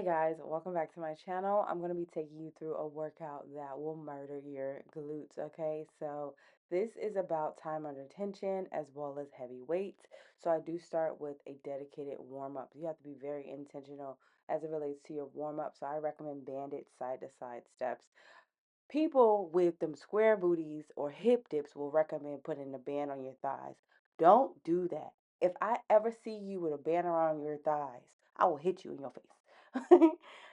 Hey guys, welcome back to my channel. I'm going to be taking you through a workout that will murder your glutes, okay? So this is about time under tension as well as heavy weights. So I do start with a dedicated warm-up. You have to be very intentional as it relates to your warm-up. So I recommend banded side-to-side steps. People with them square booties or hip dips will recommend putting a band on your thighs. Don't do that. If I ever see you with a band around your thighs, I will hit you in your face.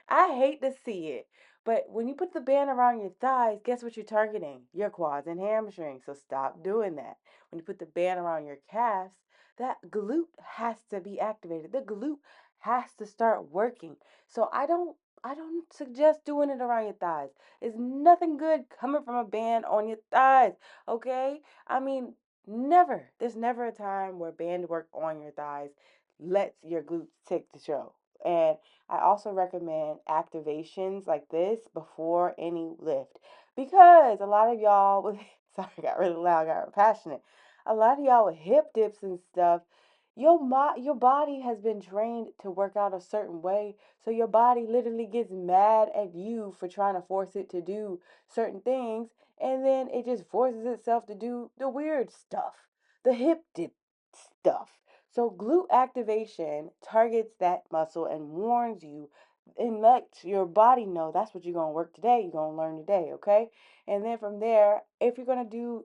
I hate to see it. But when you put the band around your thighs, guess what you're targeting? Your quads and hamstrings. So stop doing that. When you put the band around your calves, that glute has to be activated. The glute has to start working. So I don't suggest doing it around your thighs. There's nothing good coming from a band on your thighs, okay? I mean, never. There's never a time where band work on your thighs lets your glutes take the show. And I also recommend activations like this before any lift because a lot of y'all with sorry, I got really loud, got passionate. A lot of y'all with hip dips and stuff, your body has been trained to work out a certain way, so your body literally gets mad at you for trying to force it to do certain things, and then it just forces itself to do the weird stuff, the hip dip stuff. So glute activation targets that muscle and warns you and lets your body know that's what you're going to work today, you're going to learn today, okay? And then from there, if you're going to do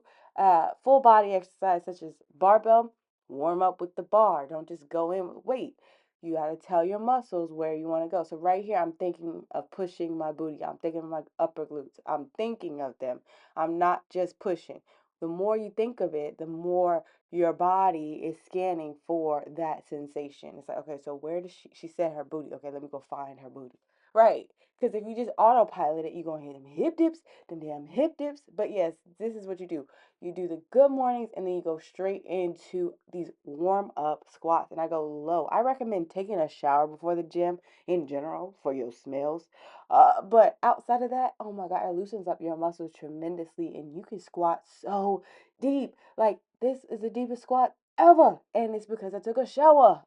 full body exercise such as barbell, warm up with the bar. Don't just go in with weight. You got to tell your muscles where you want to go. So right here, I'm thinking of pushing my booty. I'm thinking of my upper glutes. I'm thinking of them. I'm not just pushing. The more you think of it, the more your body is scanning for that sensation. It's like, okay, so where does she said her booty. Okay, let me go find her booty. Right. Because if you just autopilot it, you're going to hit them hip dips, them damn hip dips. But yes, this is what you do. You do the good mornings and then you go straight into these warm up squats. And I go low. I recommend taking a shower before the gym in general for your smells. But outside of that, oh my God, it loosens up your muscles tremendously and you can squat so deep. Like this is the deepest squat ever. And it's because I took a shower.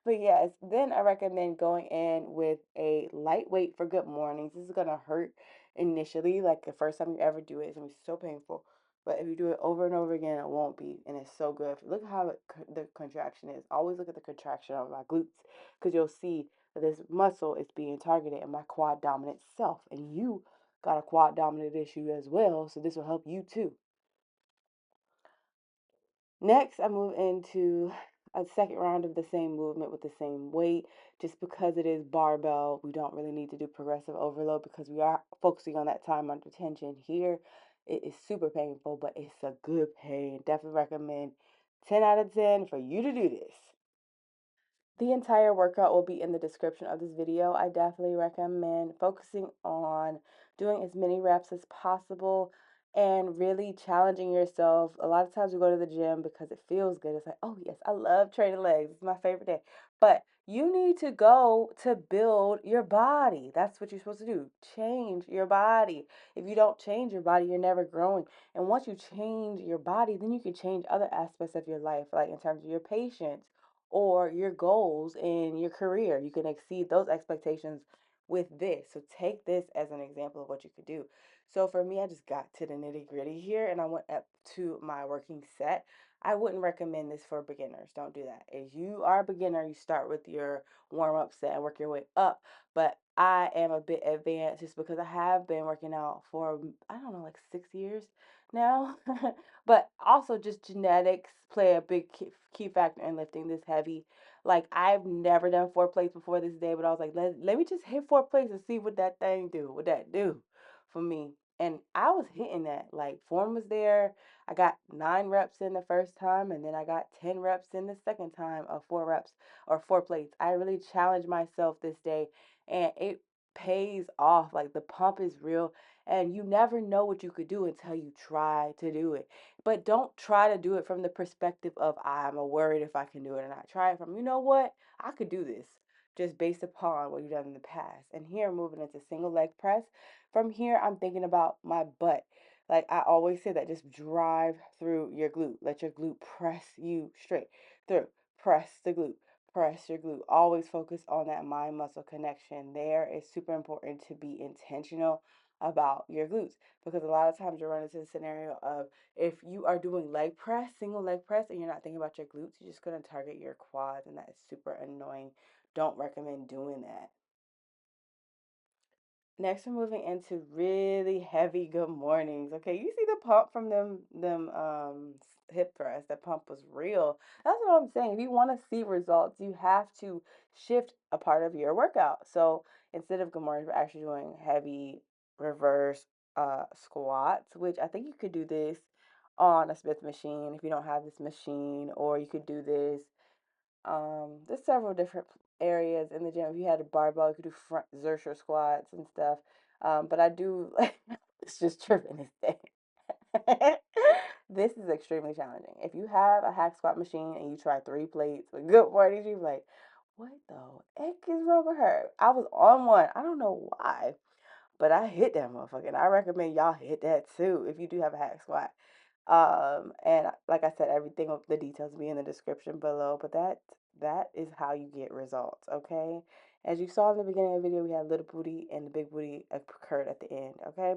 But yes, then I recommend going in with a lightweight for good mornings. This is going to hurt initially. Like the first time you ever do it, it's going to be so painful. But if you do it over and over again, it won't be. And it's so good. Look how the contraction is. Always look at the contraction of my glutes because you'll see that this muscle is being targeted in my quad dominant self. And you got a quad dominant issue as well. So this will help you too. Next, I move into a second round of the same movement with the same weight. Just because it is barbell, we don't really need to do progressive overload because we are focusing on that time under tension here. It is super painful, but it's a good pain. Definitely recommend 10 out of 10 for you to do this. The entire workout will be in the description of this video. I definitely recommend focusing on doing as many reps as possible and really challenging yourself. A lot of times we go to the gym because it feels good. It's like, oh yes, I love training legs. It's my favorite day. But you need to go to build your body. That's what you're supposed to do. Change your body. If you don't change your body, you're never growing. And once you change your body, then you can change other aspects of your life, like in terms of your patience or your goals in your career. You can exceed those expectations with this. So take this as an example of what you could do. So for me, I just got to the nitty gritty here and I went up to my working set. I wouldn't recommend this for beginners. Don't do that. If you are a beginner, you start with your warm up set and work your way up. But I am a bit advanced just because I have been working out for, I don't know, like 6 years now. But also just genetics play a big key factor in lifting this heavy. Like I've never done 4 plates before this day, but I was like, let me just hit 4 plates and see what that thing do. What that do for me. And I was hitting that. Like form was there. I got 9 reps in the first time, and then I got 10 reps in the second time of 4 reps or 4 plates. I really challenged myself this day, and it pays off. Like the pump is real, and you never know what you could do until you try to do it. But don't try to do it from the perspective of I'm worried if I can do it or not. Try it from, you know what? I could do this just based upon what you've done in the past. And here, moving into single leg press. From here, I'm thinking about my butt. Like I always say that just drive through your glute. Let your glute press you straight through. Press the glute. press your glute. Always focus on that mind muscle connection. There is super important to be intentional about your glutes, because a lot of times you run into the scenario of, if you are doing leg press, single leg press, and you're not thinking about your glutes, you're just going to target your quads, and that is super annoying. Don't recommend doing that. Next, we're moving into really heavy good mornings. Okay, you see the pump from them hip thrusts. That pump was real. That's what I'm saying. If you want to see results, you have to shift a part of your workout. So instead of good mornings, we're actually doing heavy reverse squats, which I think you could do this on a Smith machine if you don't have this machine, or you could do this there's several different areas in the gym. If you had a barbell, you could do front exertion squats and stuff. But I do it's just tripping this day. This is extremely challenging. If you have a hack squat machine and you try 3 plates with good mornings, you're like, what the heck is wrong with her? I was on one. I don't know why, but I hit that motherfucker. And I recommend y'all hit that too if you do have a hack squat. And like I said, everything of the details will be in the description below. But that is how you get results, okay? As you saw in the beginning of the video, we had little booty and the big booty occurred at the end, okay?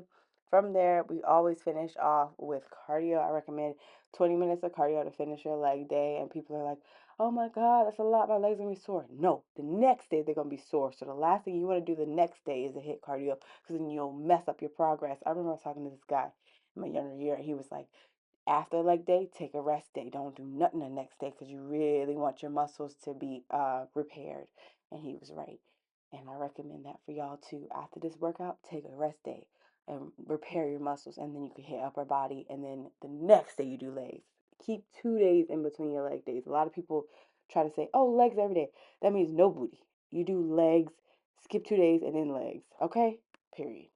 From there, we always finish off with cardio. I recommend 20 minutes of cardio to finish your leg day. And people are like, oh my God, that's a lot. My legs are going to be sore. No, the next day they're going to be sore. So the last thing you want to do the next day is to hit cardio, because then you'll mess up your progress. I remember talking to this guy in my younger year, and he was like, after leg day, take a rest day. Don't do nothing the next day, because you really want your muscles to be repaired. And he was right. And I recommend that for y'all too. After this workout, take a rest day and repair your muscles. And then you can hit upper body. And then the next day you do legs. Keep 2 days in between your leg days. A lot of people try to say, oh, legs every day. That means no booty. You do legs, skip 2 days, and then legs. Okay? Period.